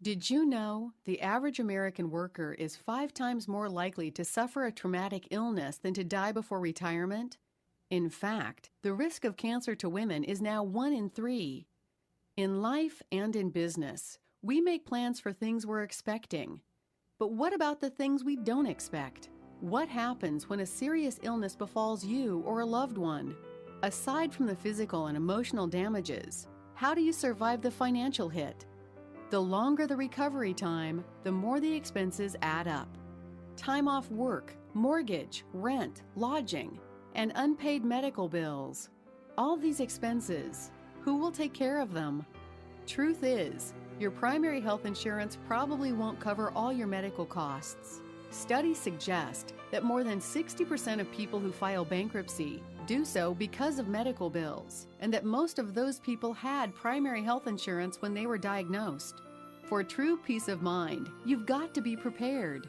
Did you know the average American worker is 5 times more likely to suffer a traumatic illness than to die before retirement? In fact, the risk of cancer to women is now 1 in 3. In life and in business, we make plans for things we're expecting. But what about the things we don't expect? What happens when a serious illness befalls you or a loved one? Aside from the physical and emotional damages, how do you survive the financial hit? The longer the recovery time, the more the expenses add up. Time off work, mortgage, rent, lodging, and unpaid medical bills. All these expenses, who will take care of them? Truth is, your primary health insurance probably won't cover all your medical costs. Studies suggest that more than 60% of people who file bankruptcy do so because of medical bills, and that most of those people had primary health insurance when they were diagnosed. For true peace of mind, you've got to be prepared.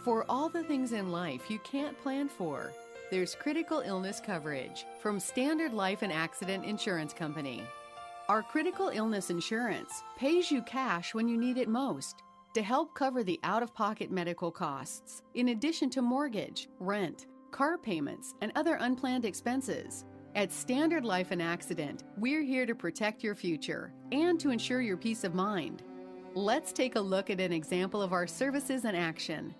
For all the things in life you can't plan for, there's critical illness coverage from Standard Life and Accident Insurance Company. Our critical illness insurance pays you cash when you need it most to help cover the out-of-pocket medical costs, in addition to mortgage, rent, car payments, and other unplanned expenses. At Standard Life and Accident, we're here to protect your future and to ensure your peace of mind. Let's take a look at an example of our services in action.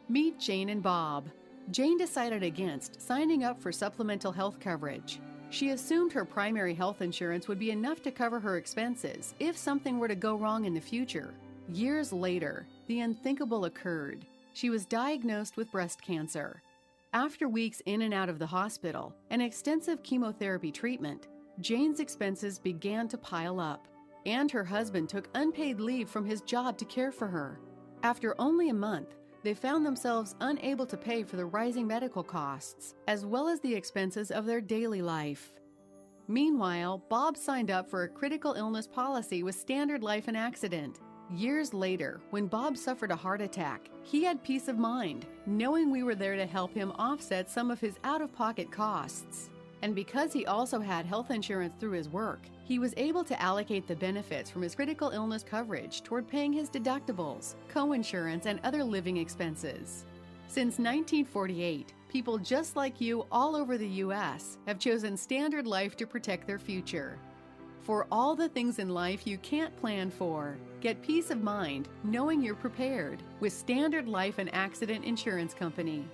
Meet Jane and Bob. Jane decided against signing up for supplemental health coverage. She assumed her primary health insurance would be enough to cover her expenses if something were to go wrong in the future. Years later, the unthinkable occurred. She was diagnosed with breast cancer. After weeks in and out of the hospital and extensive chemotherapy treatment, Jane's expenses began to pile up, and her husband took unpaid leave from his job to care for her. After only a month, they found themselves unable to pay for the rising medical costs, as well as the expenses of their daily life. Meanwhile, Bob signed up for a critical illness policy with Standard Life and Accident. Years later, when Bob suffered a heart attack, he had peace of mind, knowing we were there to help him offset some of his out-of-pocket costs. And because he also had health insurance through his work, he was able to allocate the benefits from his critical illness coverage toward paying his deductibles, co-insurance, and other living expenses. Since 1948, people just like you all over the U.S. have chosen Standard Life to protect their future. For all the things in life you can't plan for, get peace of mind knowing you're prepared with Standard Life and Accident Insurance Company.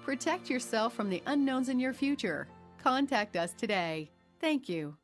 Protect yourself from the unknowns in your future. Contact us today. Thank you.